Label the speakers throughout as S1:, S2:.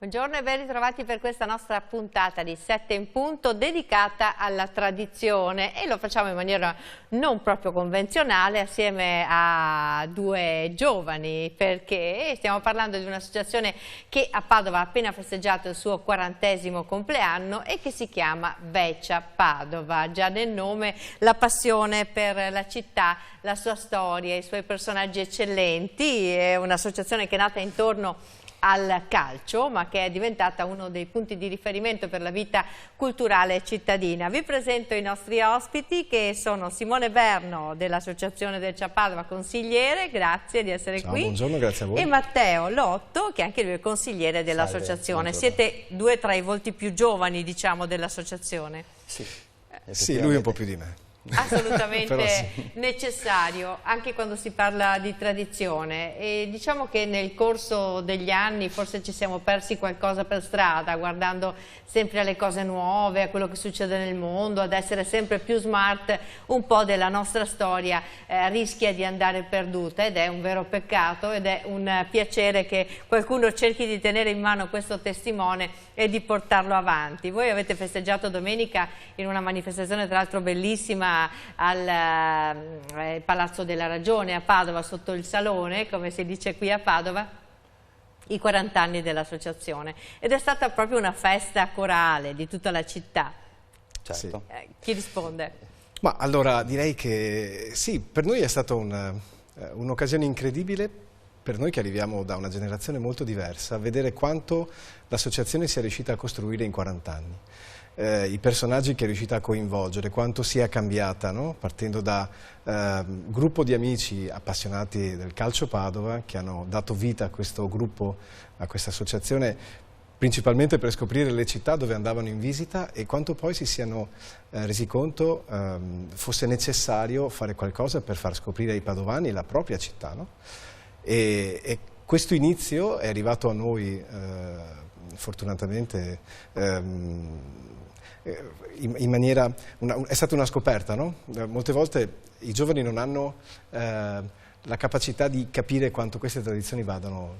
S1: Buongiorno e ben ritrovati per questa nostra puntata di 7 in punto dedicata alla tradizione, e lo facciamo in maniera non proprio convenzionale assieme a due giovani, perché stiamo parlando di un'associazione che a Padova ha appena festeggiato il suo 40° compleanno e che si chiama Vecchia Padova. Già nel nome la passione per la città, la sua storia, i suoi personaggi eccellenti. È un'associazione che è nata intorno al calcio, ma che è diventata uno dei punti di riferimento per la vita culturale cittadina. Vi presento i nostri ospiti, che sono Simone Berno dell'Associazione del Padova, consigliere, grazie di essere qui.
S2: Buongiorno, grazie a voi.
S1: E Matteo Lotto, che anche lui è consigliere dell'associazione. Siete due tra i volti più giovani, diciamo, dell'associazione.
S2: Sì, lui un po' più di me.
S1: Assolutamente
S2: sì,
S1: necessario, anche quando si parla di tradizione, e diciamo che nel corso degli anni forse ci siamo persi qualcosa per strada, guardando sempre alle cose nuove, a quello che succede nel mondo, ad essere sempre più smart. Un po' della nostra storia rischia di andare perduta, ed è un vero peccato, ed è un piacere che qualcuno cerchi di tenere in mano questo testimone e di portarlo avanti. Voi avete festeggiato domenica in una manifestazione tra l'altro bellissima al Palazzo della Ragione a Padova, sotto il Salone, come si dice qui a Padova, i 40 anni dell'associazione, ed è stata proprio una festa corale di tutta la città.
S2: Certo.
S1: Chi risponde?
S2: Ma allora direi che sì, per noi è stata un'occasione incredibile, per noi che arriviamo da una generazione molto diversa, vedere quanto l'associazione sia riuscita a costruire in 40 anni. I personaggi che è riuscita a coinvolgere, quanto sia cambiata, no? Partendo da gruppo di amici appassionati del calcio Padova, che hanno dato vita a questo gruppo, a questa associazione, principalmente per scoprire le città dove andavano in visita, e quanto poi si siano resi conto fosse necessario fare qualcosa per far scoprire ai padovani la propria città, no? E questo inizio è arrivato a noi fortunatamente in maniera, è stata una scoperta, no? Molte volte i giovani non hanno la capacità di capire quanto queste tradizioni vadano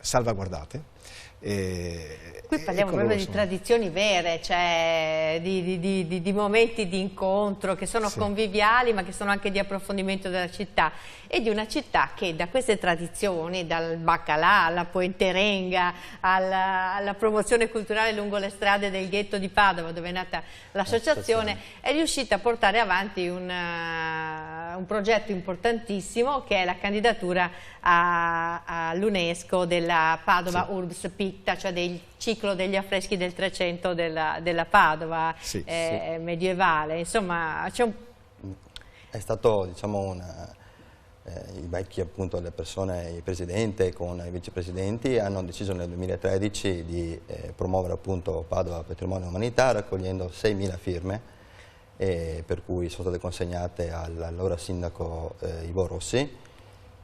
S2: salvaguardate.
S1: Qui parliamo proprio di tradizioni vere, cioè di momenti di incontro che sono conviviali, ma che sono anche di approfondimento della città, e di una città che da queste tradizioni, dal baccalà alla poenterenga, alla promozione culturale lungo le strade del ghetto di Padova, dove è nata l'associazione, è riuscita a portare avanti un progetto importantissimo, che è la candidatura all'UNESCO della Padova Urbs Picta, cioè del ciclo degli affreschi del 300 della Padova medievale. Insomma,
S3: è stato, diciamo, i vecchi, appunto, le persone, il presidente con i vicepresidenti hanno deciso nel 2013 di promuovere, appunto, Padova Patrimonio Umanità, raccogliendo 6.000 firme, per cui sono state consegnate all'allora sindaco Ivo Rossi.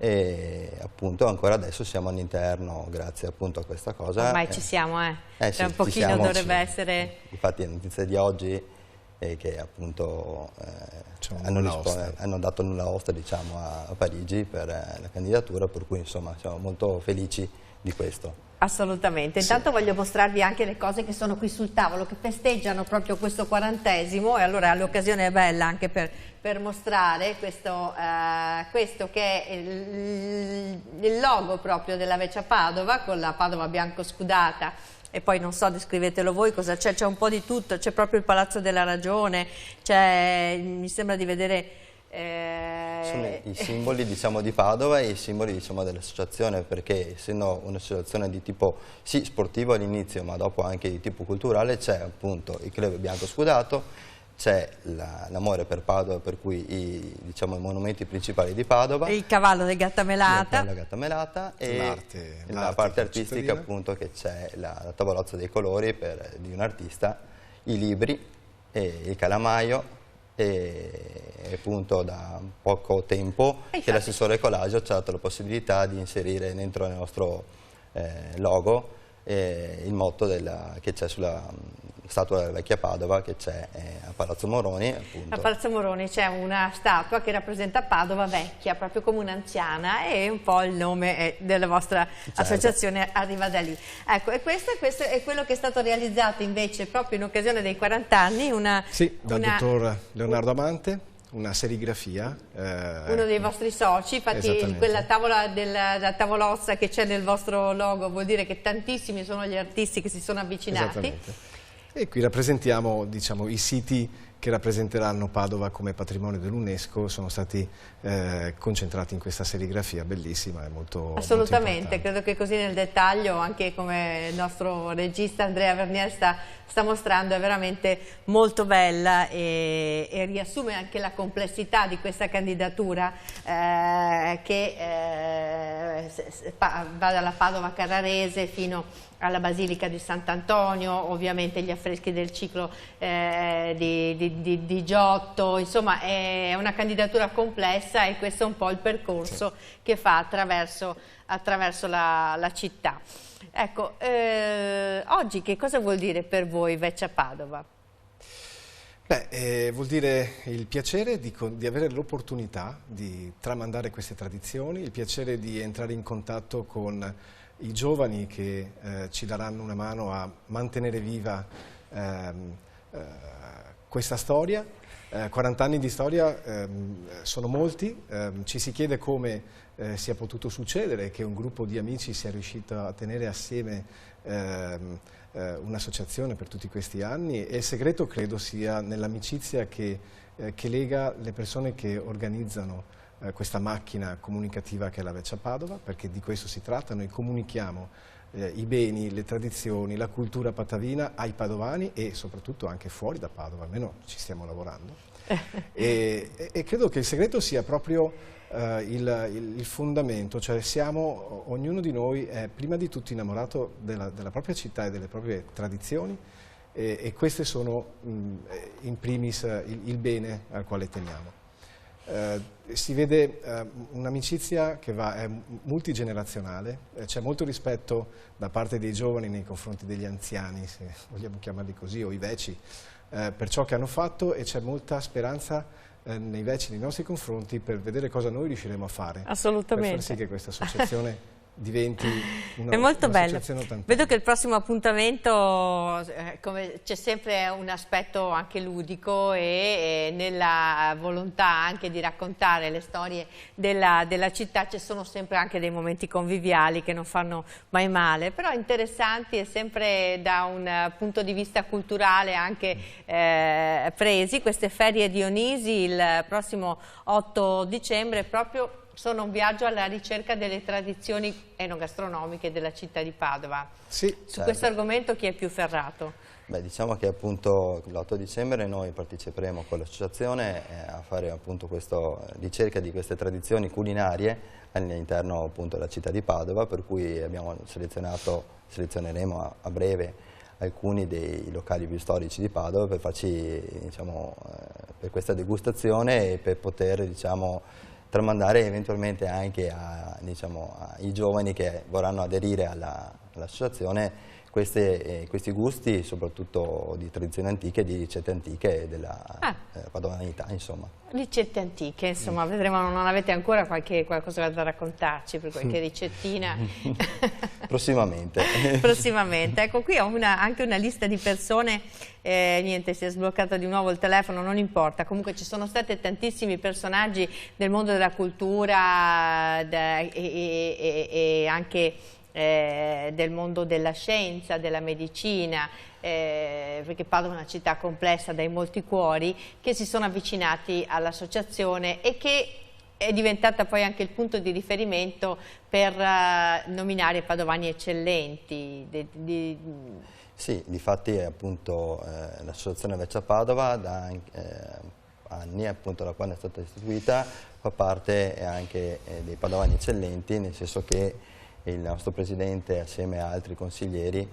S3: E appunto ancora adesso siamo all'interno, grazie appunto a questa cosa.
S1: Ormai ci siamo,
S3: sì,
S1: tra un pochino dovrebbe essere.
S3: Infatti la notizia di oggi è che appunto hanno dato nulla osta, diciamo, a Parigi per la candidatura, per cui insomma siamo molto felici di questo.
S1: Assolutamente. Intanto voglio mostrarvi anche le cose che sono qui sul tavolo, che festeggiano proprio questo 40°, e allora l'occasione è bella anche per mostrare questo che è il logo proprio della Vecchia Padova, con la Padova bianco scudata. E poi non so, descrivetelo voi cosa c'è, c'è un po' di tutto, c'è proprio il Palazzo della Ragione, mi sembra di vedere.
S3: Sono i simboli, diciamo, di Padova e i simboli, diciamo, dell'associazione, perché essendo un'associazione di tipo sportivo all'inizio, ma dopo anche di tipo culturale, c'è appunto il club bianco scudato, c'è l'amore per Padova, per cui diciamo, i monumenti principali di Padova,
S1: il cavallo del Gattamelata,
S3: la Gattamelata, e la parte artistica, appunto, che c'è la tavolozza dei colori di un artista, i libri e il calamaio. E appunto da poco tempo che l'assessore Colasio ci ha dato la possibilità di inserire dentro il nostro logo il motto che c'è sulla statua della vecchia Padova che c'è a Palazzo Moroni. Appunto.
S1: A Palazzo Moroni c'è una statua che rappresenta Padova vecchia, proprio come un'anziana, e un po' il nome della vostra associazione arriva da lì. Ecco, e questo è quello che è stato realizzato invece proprio in occasione dei 40 anni.
S2: Sì, dal dottor Leonardo Amante. Una serigrafia.
S1: Uno dei vostri soci, infatti quella tavola la tavolozza che c'è nel vostro logo vuol dire che tantissimi sono gli artisti che si sono avvicinati.
S2: Esattamente. E qui rappresentiamo, diciamo, i siti che rappresenteranno Padova come patrimonio dell'UNESCO, sono stati concentrati in questa serigrafia bellissima e molto
S1: assolutamente,
S2: molto
S1: credo che così nel dettaglio, anche come il nostro regista Andrea Vernier sta mostrando, è veramente molto bella e riassume anche la complessità di questa candidatura che va dalla Padova Carrarese fino alla Basilica di Sant'Antonio, ovviamente gli affreschi del ciclo di Giotto, insomma è una candidatura complessa e questo è un po' il percorso che fa attraverso la città. Ecco, oggi che cosa vuol dire per voi Vecchia Padova?
S2: Beh, vuol dire il piacere di avere l'opportunità di tramandare queste tradizioni, il piacere di entrare in contatto con i giovani che ci daranno una mano a mantenere viva questa storia. 40 anni di storia sono molti, ci si chiede come sia potuto succedere che un gruppo di amici sia riuscito a tenere assieme un'associazione per tutti questi anni, e il segreto credo sia nell'amicizia che lega le persone che organizzano questa macchina comunicativa che è la Vecchia Padova, perché di questo si tratta. Noi comunichiamo i beni, le tradizioni, la cultura padavina ai padovani e soprattutto anche fuori da Padova, almeno ci stiamo lavorando. e credo che il segreto sia proprio il fondamento, cioè ognuno di noi è prima di tutto innamorato della propria città e delle proprie tradizioni, e queste sono in primis il bene al quale teniamo. Si vede un'amicizia che è multigenerazionale, c'è molto rispetto da parte dei giovani nei confronti degli anziani, se vogliamo chiamarli così, o i veci, per ciò che hanno fatto, e c'è molta speranza nei veci, nei nostri confronti, per vedere cosa noi riusciremo a fare.
S1: Assolutamente.
S2: Per far sì che questa associazione diventi
S1: è molto bello.
S2: Tanto.
S1: Vedo che il prossimo appuntamento c'è sempre un aspetto anche ludico e nella volontà anche di raccontare le storie della città ci sono sempre anche dei momenti conviviali che non fanno mai male, però interessanti e sempre da un punto di vista culturale anche presi. Queste ferie Dionisi il prossimo 8 dicembre proprio sono un viaggio alla ricerca delle tradizioni enogastronomiche della città di Padova.
S2: Sì,
S1: Su questo argomento chi è più ferrato?
S3: Beh, diciamo che appunto l'8 dicembre noi parteciperemo con l'associazione a fare appunto questa ricerca di queste tradizioni culinarie all'interno appunto della città di Padova, per cui abbiamo selezioneremo a breve alcuni dei locali più storici di Padova per farci, diciamo, per questa degustazione e per poter, diciamo, tramandare eventualmente anche ai giovani che vorranno aderire all'associazione questi gusti, soprattutto di tradizioni antiche, di ricette antiche della padovanità, insomma.
S1: Ricette antiche, insomma, vedremo, non avete ancora qualcosa da raccontarci per qualche ricettina?
S3: Prossimamente.
S1: Prossimamente. Ecco, qui ho anche una lista di persone, niente, si è sbloccato di nuovo il telefono, non importa, comunque ci sono stati tantissimi personaggi del mondo della cultura e anche del mondo della scienza, della medicina, perché Padova è una città complessa dai molti cuori, che si sono avvicinati all'associazione e che è diventata poi anche il punto di riferimento per nominare padovani eccellenti.
S3: Sì, difatti appunto l'associazione Vecchia Padova da anni, appunto da quando è stata istituita, fa parte anche dei padovani eccellenti, nel senso che il nostro presidente assieme a altri consiglieri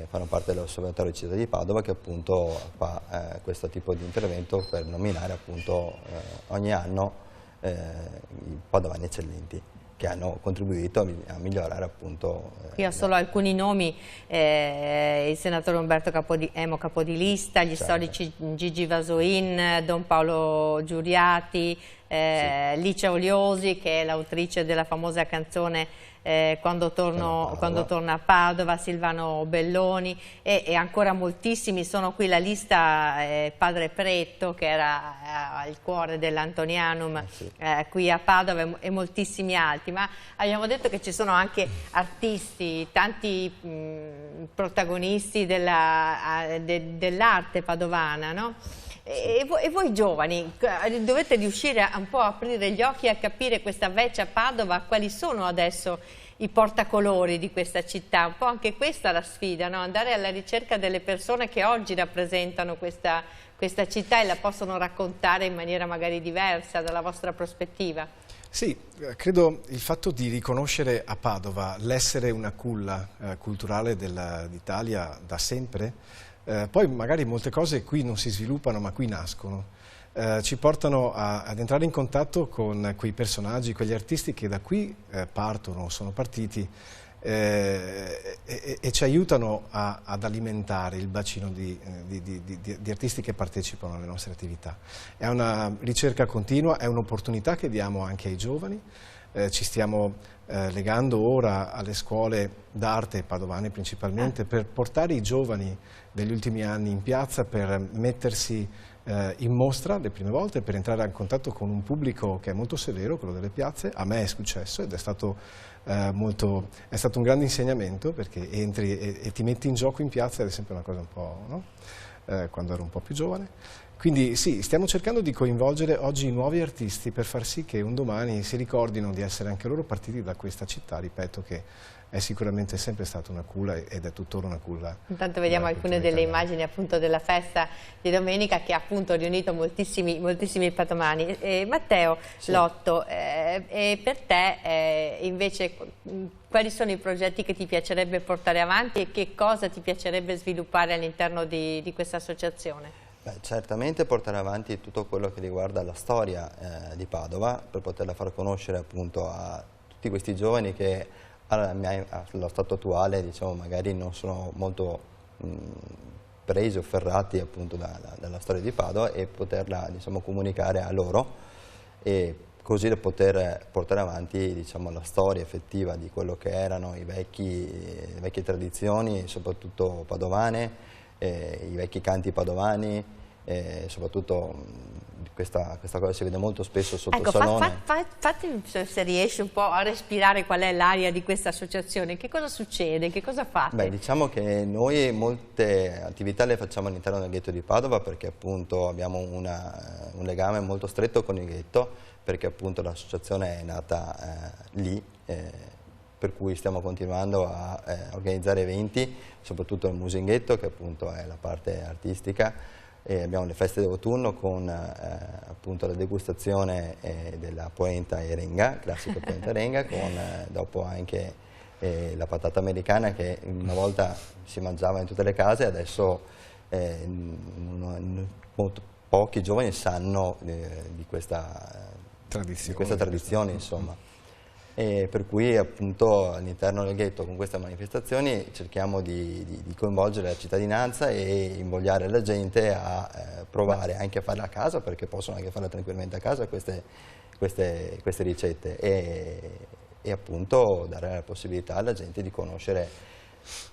S3: fanno parte dell'osservatorio città di Padova, che appunto fa questo tipo di intervento per nominare appunto ogni anno i padovani eccellenti. che hanno contribuito a migliorare appunto.
S1: Qui ho solo alcuni nomi, il senatore Umberto Emo Capodilista, gli storici Gigi Vasoin, Don Paolo Giuriati, Licia Oliosi, che è l'autrice della famosa canzone Quando torna a Padova, Silvano Belloni e ancora moltissimi. Sono qui la lista, Padre Pretto, che era al cuore dell'Antonianum qui a Padova, e moltissimi altri, ma abbiamo detto che ci sono anche artisti, tanti protagonisti dell'arte padovana, no? E voi giovani dovete riuscire un po' a aprire gli occhi e a capire questa vecchia Padova, quali sono adesso i portacolori di questa città. Un po' anche questa è la sfida, no? Andare alla ricerca delle persone che oggi rappresentano questa città e la possono raccontare in maniera magari diversa dalla vostra prospettiva.
S2: Sì, credo il fatto di riconoscere a Padova l'essere una culla culturale d'Italia da sempre. Poi magari molte cose qui non si sviluppano, ma qui nascono. Ci portano ad entrare in contatto con quei personaggi, quegli artisti che da qui partono, sono partiti e ci aiutano ad alimentare il bacino di artisti che partecipano alle nostre attività. È una ricerca continua, è un'opportunità che diamo anche ai giovani. Ci stiamo legando ora alle scuole d'arte padovane principalmente per portare i giovani degli ultimi anni in piazza, per mettersi in mostra le prime volte, per entrare in contatto con un pubblico che è molto severo, quello delle piazze. A me è successo ed è stato un grande insegnamento, perché entri e ti metti in gioco in piazza ed è sempre una cosa un po', no? Quando ero un po' più giovane. Quindi sì, stiamo cercando di coinvolgere oggi nuovi artisti per far sì che un domani si ricordino di essere anche loro partiti da questa città, ripeto, che è sicuramente sempre stata una culla ed è tuttora una culla.
S1: Intanto vediamo alcune delle immagini appunto della festa di domenica, che ha appunto riunito moltissimi padovani. Matteo Lotto, per te invece quali sono i progetti che ti piacerebbe portare avanti e che cosa ti piacerebbe sviluppare all'interno di questa associazione?
S3: Certamente portare avanti tutto quello che riguarda la storia di Padova, per poterla far conoscere appunto a tutti questi giovani che allo stato attuale, diciamo, magari non sono molto presi o ferrati appunto dalla storia di Padova, e poterla, diciamo, comunicare a loro, e così da poter portare avanti, diciamo, la storia effettiva di quello che erano le vecchie tradizioni, soprattutto padovane, i vecchi canti padovani, soprattutto questa cosa si vede molto spesso sotto il salone.
S1: Fatti, se riesci, un po' a respirare qual è l'aria di questa associazione, che cosa succede, che cosa fate?
S3: Beh, diciamo che noi molte attività le facciamo all'interno del ghetto di Padova, perché appunto abbiamo un legame molto stretto con il ghetto, perché appunto l'associazione è nata lì, per cui stiamo continuando a organizzare eventi, soprattto il Musinghetto, che appunto è la parte artistica. Abbiamo le feste d'autunno con appunto la degustazione della polenta e renga, classica polenta e renga, con dopo anche la patata americana, che una volta si mangiava in tutte le case, adesso pochi giovani sanno di questa tradizione, insomma. E per cui appunto all'interno del ghetto, con queste manifestazioni, cerchiamo di coinvolgere la cittadinanza e invogliare la gente a provare anche a farla a casa, perché possono anche farla tranquillamente a casa queste ricette, e appunto dare la possibilità alla gente di conoscere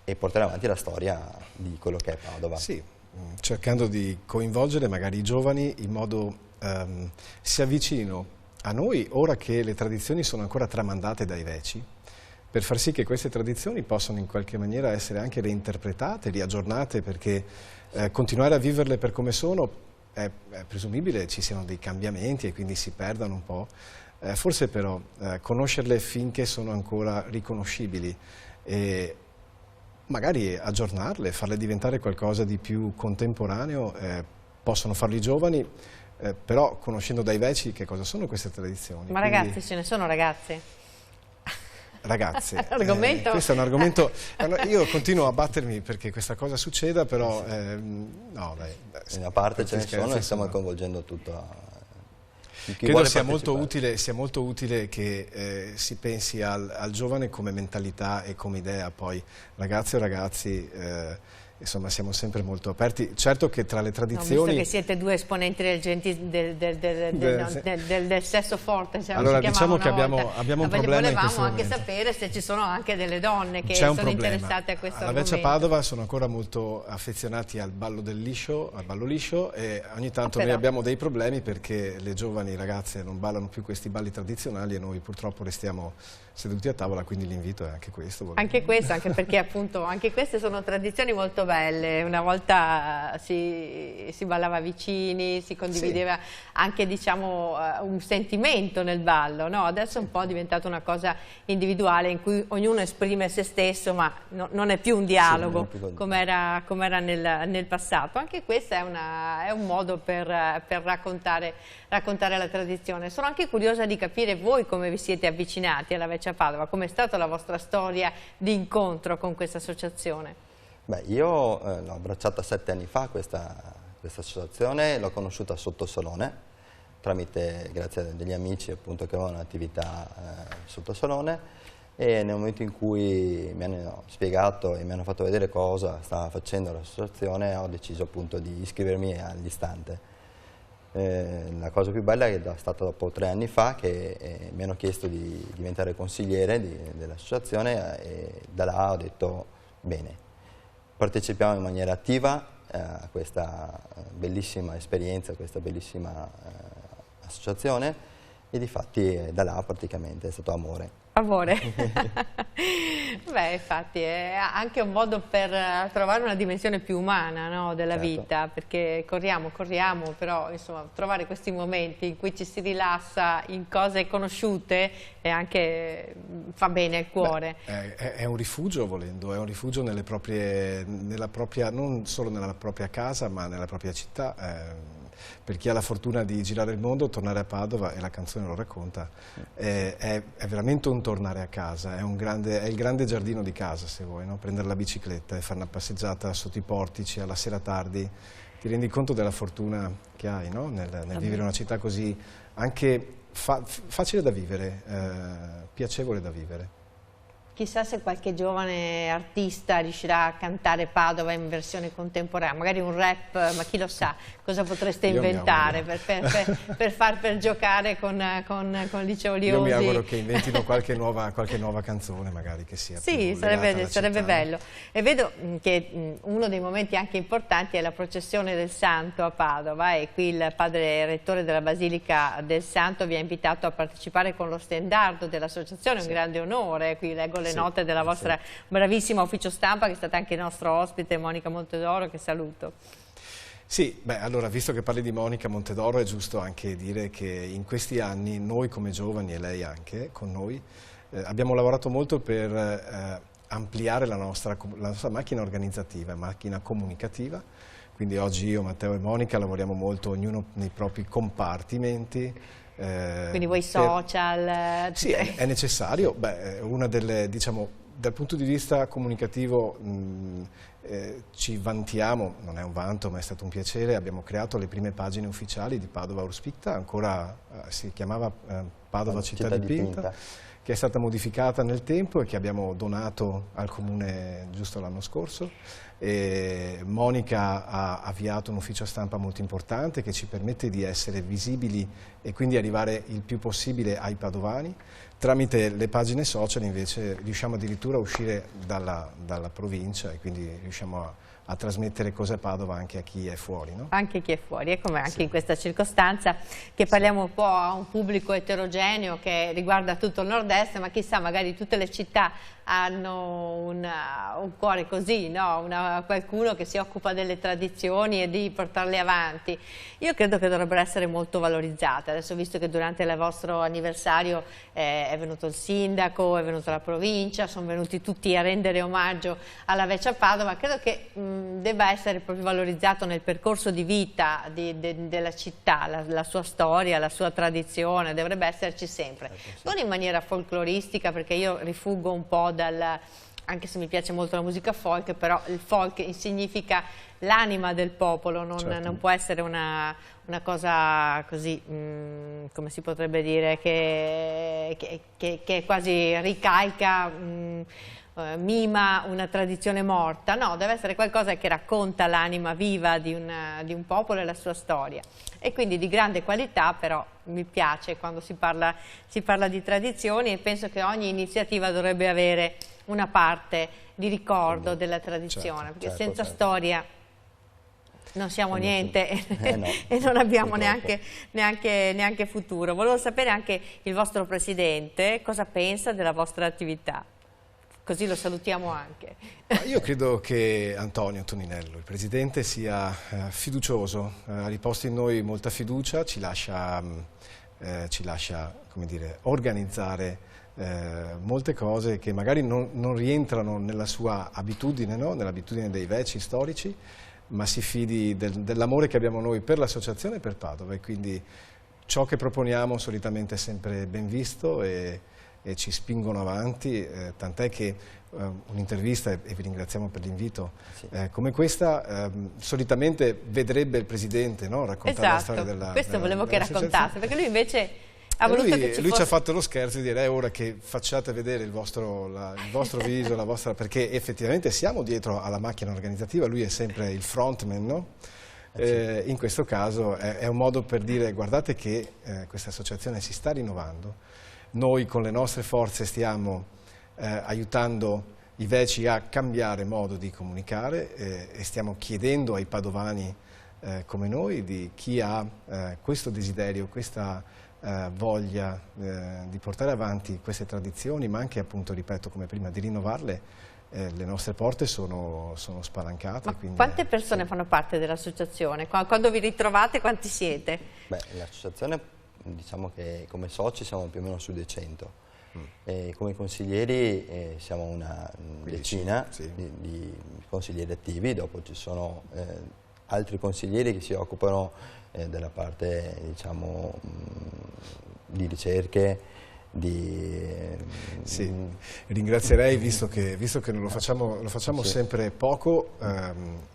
S3: e portare avanti la storia di quello che è Padova.
S2: Sì, cercando di coinvolgere magari i giovani in modo si avvicinino a noi, ora che le tradizioni sono ancora tramandate dai veci, per far sì che queste tradizioni possano in qualche maniera essere anche reinterpretate, riaggiornate, perché continuare a viverle per come sono è presumibile ci siano dei cambiamenti e quindi si perdano un po'. Forse però conoscerle finché sono ancora riconoscibili e magari aggiornarle, farle diventare qualcosa di più contemporaneo, possono farlo i giovani. Però conoscendo dai veci che cosa sono queste tradizioni.
S1: Ma
S2: quindi...
S1: ragazzi, ce ne sono ragazze?
S2: Ragazze,
S1: questo
S2: è un argomento, io continuo a battermi perché questa cosa succeda, però no, dai,
S3: da una parte ce ne sono e stiamo coinvolgendo tutto.
S2: Credo sia molto utile che si pensi al giovane come mentalità e come idea, poi ragazzi o ragazzi, insomma siamo sempre molto aperti. Certo che tra le tradizioni...
S1: No, visto che siete due esponenti del sesso forte, cioè,
S2: allora diciamo che abbiamo un problema in questo
S1: volevamo
S2: momento.
S1: anche sapere se ci sono anche delle donne che
S2: C'è un
S1: sono
S2: problema.
S1: interessate a questo
S2: Alla
S1: argomento.
S2: Vecchia Padova sono ancora molto affezionati al ballo del liscio, al ballo liscio, e ogni tanto noi abbiamo dei problemi perché le giovani ragazze non ballano più questi balli tradizionali e noi purtroppo restiamo seduti a tavola, quindi l'invito è anche questo.
S1: Anche questo, anche perché appunto anche queste sono tradizioni molto belle. Una volta si ballava vicini, si condivideva anche, diciamo, un sentimento nel ballo, no? Adesso è un po' diventata una cosa individuale in cui ognuno esprime se stesso, ma non è più un dialogo come era nel passato. Anche questo è un modo per raccontare la tradizione. Sono anche curiosa di capire voi come vi siete avvicinati alla Vecchia Padova, com'è stata la vostra storia di incontro con questa associazione?
S3: Beh, io l'ho abbracciata 7 anni fa questa associazione, l'ho conosciuta sotto Solone, grazie a degli amici appunto che avevano un'attività sotto Solone, e nel momento in cui mi hanno spiegato e mi hanno fatto vedere cosa stava facendo l'associazione, ho deciso appunto di iscrivermi all'istante. La cosa più bella è stata dopo 3 anni fa che mi hanno chiesto di diventare consigliere dell'associazione, e da là ho detto bene, partecipiamo in maniera attiva a questa bellissima esperienza, a questa bellissima associazione, e difatti da là praticamente è stato amore.
S1: Amore. Beh, infatti è anche un modo per trovare una dimensione più umana, no, della vita, perché corriamo, però insomma trovare questi momenti in cui ci si rilassa in cose conosciute e anche fa bene al cuore.
S2: Beh, è un rifugio, volendo, è un rifugio nella propria, non solo nella propria casa ma nella propria città. Per chi ha la fortuna di girare il mondo, tornare a Padova, e la canzone lo racconta, è veramente un tornare a casa, è il grande giardino di casa, se vuoi, no? Prendere la bicicletta e fare una passeggiata sotto i portici alla sera tardi, ti rendi conto della fortuna che hai, no? nel vivere una città così anche facile da vivere, piacevole da vivere.
S1: Chissà se qualche giovane artista riuscirà a cantare Padova in versione contemporanea, magari un rap, ma chi lo sa cosa potreste inventare per giocare con il Liceo Liosi.
S2: Io mi auguro che inventino qualche nuova canzone, magari, che sia più
S1: sarebbe bello. E vedo che uno dei momenti anche importanti è la processione del Santo a Padova, e qui il padre rettore della Basilica del Santo vi ha invitato a partecipare con lo stendardo dell'associazione, un grande onore. Qui leggo le note della vostra bravissima ufficio stampa, che è stata anche nostro ospite, Monica Montedoro, che saluto.
S2: Sì, beh, allora, visto che parli di Monica Montedoro, è giusto anche dire che in questi anni noi come giovani, e lei anche con noi, abbiamo lavorato molto per ampliare la nostra macchina organizzativa, macchina comunicativa. Quindi oggi io, Matteo e Monica lavoriamo molto, ognuno nei propri compartimenti.
S1: Quindi voi social?
S2: Sì, è necessario. Beh, una delle, diciamo, dal punto di vista comunicativo ci vantiamo, non è un vanto ma è stato un piacere, abbiamo creato le prime pagine ufficiali di Padova Urspicta, ancora si chiamava Padova Città Dipinta, che è stata modificata nel tempo e che abbiamo donato al Comune giusto l'anno scorso. E Monica ha avviato un ufficio stampa molto importante che ci permette di essere visibili e quindi arrivare il più possibile ai padovani. Tramite le pagine social invece riusciamo addirittura a uscire dalla provincia, e quindi riusciamo a trasmettere cos'è Padova anche a chi è fuori, no?
S1: Anche chi è fuori, e come anche in questa circostanza che parliamo un po' a un pubblico eterogeneo che riguarda tutto il nord-est, ma chissà, magari tutte le città hanno un cuore così, no? Qualcuno che si occupa delle tradizioni e di portarle avanti. Io credo che dovrebbero essere molto valorizzate. Adesso, visto che durante il vostro anniversario è venuto il sindaco, è venuta la provincia, sono venuti tutti a rendere omaggio alla Vecchia Padova, credo che debba essere proprio valorizzato nel percorso di vita della città, la sua storia, la sua tradizione, dovrebbe esserci sempre. Non in maniera folcloristica, perché io rifuggo un po' anche se mi piace molto la musica folk, però il folk significa l'anima del popolo, non può essere una così, come si potrebbe dire, che è quasi ricaica, mima una tradizione morta. No, deve essere qualcosa che racconta l'anima viva di un popolo e la sua storia. E quindi di grande qualità, però mi piace quando si parla di tradizioni, e penso che ogni iniziativa dovrebbe avere una parte di ricordo della tradizione, perché senza storia non siamo niente
S3: no,
S1: e non abbiamo neanche futuro. Volevo sapere anche il vostro presidente cosa pensa della vostra attività, così lo salutiamo anche.
S2: Io credo che Antonio Toninello, il presidente, sia fiducioso, ha riposto in noi molta fiducia, ci lascia come dire, organizzare molte cose che magari non rientrano nella sua abitudine, no? Nell'abitudine dei veci storici, ma si fidi dell'amore che abbiamo noi per l'associazione e per Padova, e quindi ciò che proponiamo solitamente è sempre ben visto e ci spingono avanti, tant'è che un'intervista, e vi ringraziamo per l'invito, come questa solitamente vedrebbe il Presidente, no? Raccontare la storia della
S1: questo volevo che raccontasse, perché lui invece ha voluto che ci
S2: lui
S1: fosse...
S2: ci ha fatto lo scherzo di dire: è ora che facciate vedere il vostro viso, la vostra, perché effettivamente siamo dietro alla macchina organizzativa, lui è sempre il frontman, no? In questo caso è un modo per dire: guardate che questa associazione si sta rinnovando, noi con le nostre forze stiamo aiutando i veci a cambiare modo di comunicare e stiamo chiedendo ai padovani come noi, di chi ha questo desiderio, questa voglia di portare avanti queste tradizioni, ma anche, appunto, ripeto come prima, di rinnovarle, le nostre porte sono spalancate.
S1: Ma quante persone fanno parte dell'associazione? Quando vi ritrovate, quanti siete?
S3: Beh, l'associazione, diciamo che come soci siamo più o meno su 200. Come consiglieri siamo una decina di consiglieri attivi, dopo ci sono altri consiglieri che si occupano della parte, diciamo, di ricerche,
S2: Sì, ringrazierei, visto che non lo facciamo sempre poco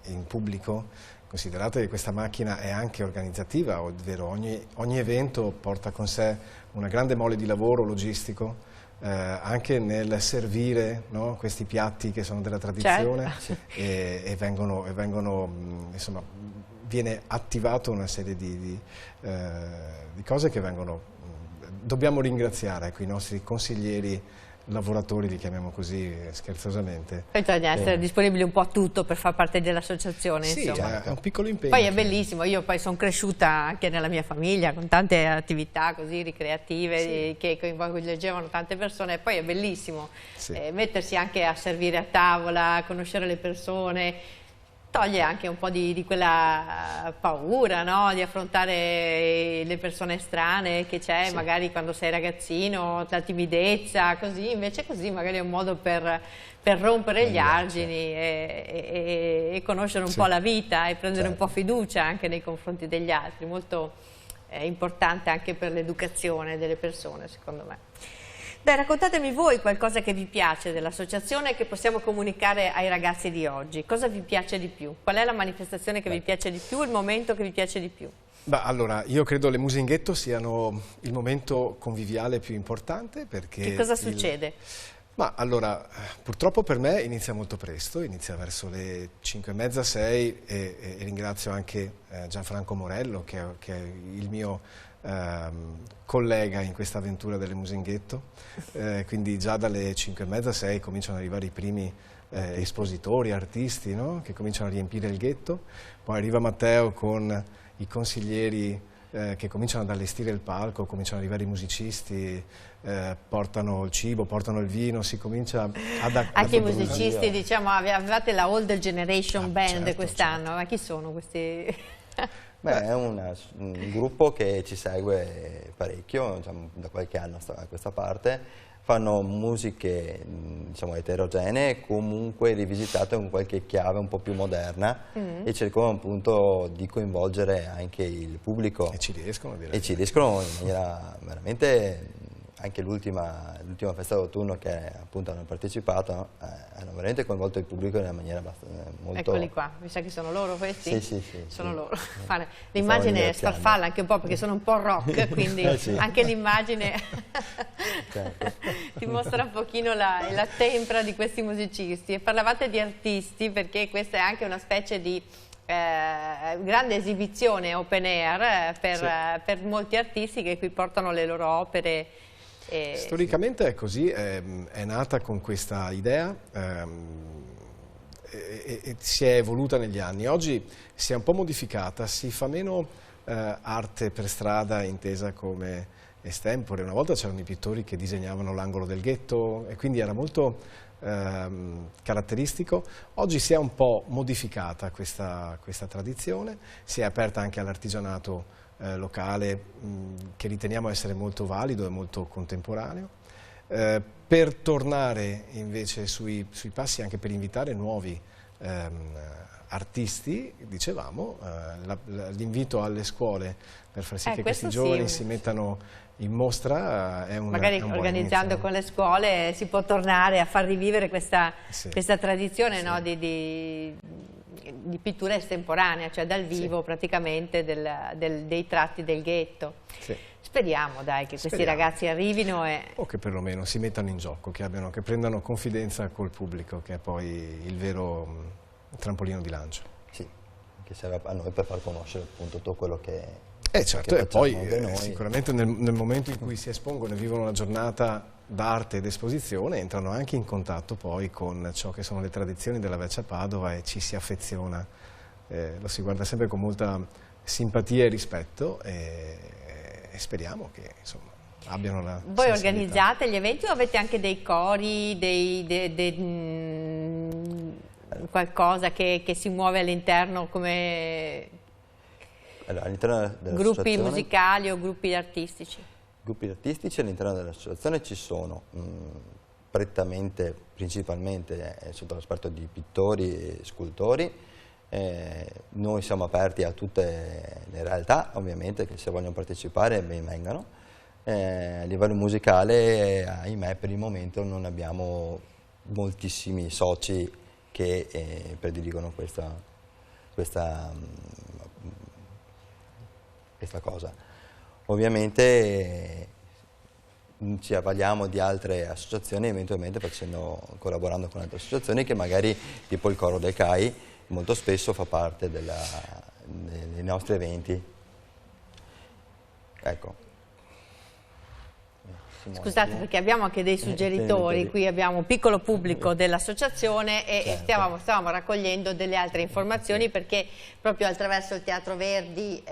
S2: in pubblico. Considerate che questa macchina è anche organizzativa, ovvero ogni evento porta con sé una grande mole di lavoro logistico, anche nel servire, no, questi piatti che sono della tradizione, e vengono insomma, viene attivato una serie di cose che dobbiamo ringraziare, ecco, i nostri consiglieri, lavoratori, li chiamiamo così scherzosamente.
S1: Bisogna essere disponibili un po' a tutto per far parte dell'associazione.
S2: Sì,
S1: insomma.
S2: è un piccolo impegno.
S1: Poi è bellissimo, io poi sono cresciuta anche nella mia famiglia con tante attività così ricreative che coinvolgevano tante persone, e poi è bellissimo mettersi anche a servire a tavola, conoscere le persone. Toglie anche un po' di quella paura, no? Di affrontare le persone strane che c'è magari quando sei ragazzino, la timidezza, così. Invece così magari è un modo per rompere gli argini e conoscere un po' la vita e prendere un po' fiducia anche nei confronti degli altri. Molto importante anche per l'educazione delle persone, secondo me. Dai, raccontatemi voi qualcosa che vi piace dell'associazione e che possiamo comunicare ai ragazzi di oggi. Cosa vi piace di più? Qual è la manifestazione che vi piace di più, il momento che vi piace di più?
S2: Beh, allora, io credo le Musinghetto siano il momento conviviale più importante, perché...
S1: Che cosa succede?
S2: Ma allora, purtroppo per me inizia molto presto, inizia verso le 5:30, 6, e ringrazio anche Gianfranco Morello, che è il mio collega in questa avventura delle Musinghetto, quindi già dalle 5:30, 6 cominciano ad arrivare i primi espositori, artisti, no? Che cominciano a riempire il ghetto. Poi arriva Matteo con i consiglieri che cominciano ad allestire il palco, cominciano ad arrivare i musicisti, portano il cibo, portano il vino, si comincia ad...
S1: Anche i musicisti, diciamo, avevate la Older Generation Band quest'anno, ma chi sono questi?
S3: Beh, è un gruppo che ci segue parecchio, diciamo, da qualche anno a questa parte. Fanno musiche, diciamo, eterogenee, comunque rivisitate con qualche chiave un po' più moderna, e cercano appunto di coinvolgere anche il pubblico.
S2: E ci riescono, direi.
S3: E ci riescono in maniera veramente anche l'ultima festa d'autunno che appunto hanno partecipato, hanno veramente coinvolto il pubblico in una maniera molto...
S1: Eccoli qua, mi sa che sono loro questi?
S3: Sì.
S1: Sono loro. L'immagine sfarfalla anche un po' perché sono un po' rock, quindi anche l'immagine
S3: certo.
S1: dimostra un pochino la tempra di questi musicisti. E parlavate di artisti perché questa è anche una specie di grande esibizione open air per molti artisti che qui portano le loro opere.
S2: Storicamente è così, è nata con questa idea e si è evoluta negli anni. Oggi si è un po' modificata, si fa meno arte per strada intesa come estempore. Una volta c'erano i pittori che disegnavano l'angolo del ghetto e quindi era molto caratteristico. Oggi si è un po' modificata questa tradizione, si è aperta anche all'artigianato locale che riteniamo essere molto valido e molto contemporaneo, per tornare invece sui passi anche per invitare nuovi artisti, dicevamo, l'invito alle scuole per far sì che questi giovani si mettano in mostra
S1: magari organizzando con le scuole si può tornare a far rivivere questa tradizione, no, di pittura estemporanea, cioè dal vivo praticamente dei tratti del ghetto. Speriamo dai che questi ragazzi arrivino
S2: o che perlomeno si mettano in gioco, che prendano confidenza col pubblico, che è poi il vero trampolino di lancio.
S3: Sì, che serve a noi per far conoscere appunto tutto quello che
S2: certo, e poi sicuramente nel momento in cui si espongono e vivono una giornata d'arte ed esposizione entrano anche in contatto poi con ciò che sono le tradizioni della Vecchia Padova e ci si affeziona, lo si guarda sempre con molta simpatia e rispetto e speriamo che insomma abbiano la
S1: Voi
S2: sensibilità.
S1: Organizzate gli eventi o avete anche dei cori, qualcosa che si muove all'interno come
S3: all'interno
S1: gruppi musicali o gruppi artistici?
S3: Gruppi artistici all'interno dell'associazione ci sono, prettamente, principalmente sotto l'aspetto di pittori e scultori. Noi siamo aperti a tutte le realtà, ovviamente, che se vogliono partecipare ben vengano. A livello musicale, ahimè, per il momento non abbiamo moltissimi soci che prediligono questa cosa. Ovviamente ci avvaliamo di altre associazioni, eventualmente collaborando con altre associazioni che magari, tipo il Coro del CAI, molto spesso fa parte dei nostri eventi. Ecco.
S1: Scusate perché abbiamo anche dei suggeritori, qui abbiamo un piccolo pubblico dell'associazione e stavamo raccogliendo delle altre informazioni perché proprio attraverso il Teatro Verdi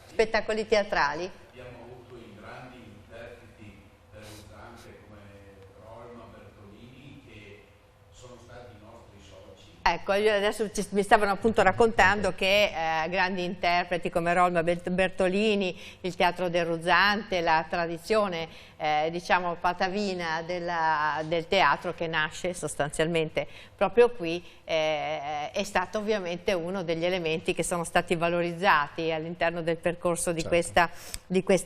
S1: spettacoli teatrali.
S4: Abbiamo avuto i grandi interpreti ruzzante come Rolma, Bertolini, che sono stati i nostri soci.
S1: Ecco, adesso mi stavano appunto raccontando che grandi interpreti come Rolma, Bertolini, il Teatro del Ruzzante, la tradizione diciamo patavina del teatro che nasce sostanzialmente proprio qui, è stato ovviamente uno degli elementi che sono stati valorizzati all'interno del percorso di questa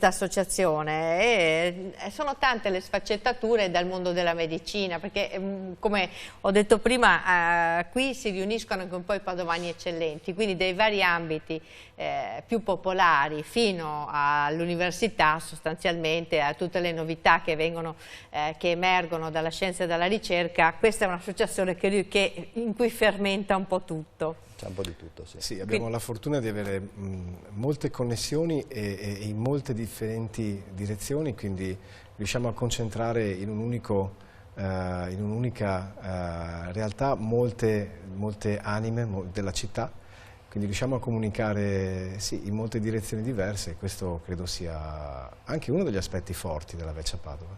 S1: associazione e sono tante le sfaccettature dal mondo della medicina perché come ho detto prima qui si riuniscono anche un po' i padovani eccellenti, quindi dei vari ambiti più popolari fino all'università sostanzialmente, a tutte le novità che emergono dalla scienza e dalla ricerca. Questa è un'associazione in cui fermenta un po' tutto.
S3: C'è un po' di tutto, sì.
S2: Sì, abbiamo la fortuna di avere molte connessioni e in molte differenti direzioni, quindi riusciamo a concentrare in un'unica realtà molte anime della città. Quindi riusciamo a comunicare in molte direzioni diverse e questo credo sia anche uno degli aspetti forti della Vecchia Padova.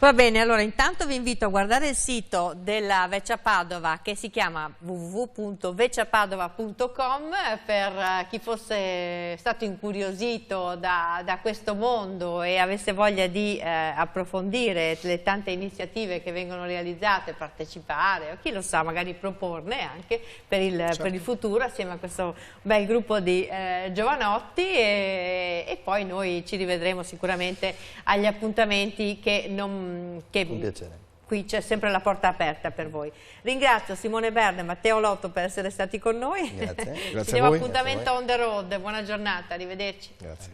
S1: Va bene, allora intanto vi invito a guardare il sito della Vecchia Padova che si chiama www.vecchiapadova.com per chi fosse stato incuriosito da questo mondo e avesse voglia di approfondire le tante iniziative che vengono realizzate, partecipare o chi lo sa, magari proporne anche per il futuro assieme a questo bel gruppo di giovanotti e poi noi ci rivedremo sicuramente agli appuntamenti
S3: Con piacere.
S1: qui c'è sempre la porta aperta per voi. Ringrazio Simone Berne e Matteo Lotto per essere stati con noi.
S3: Grazie.
S2: Grazie
S1: Ci diamo
S2: a voi.
S1: appuntamento on the road, buona giornata, arrivederci.
S2: Grazie.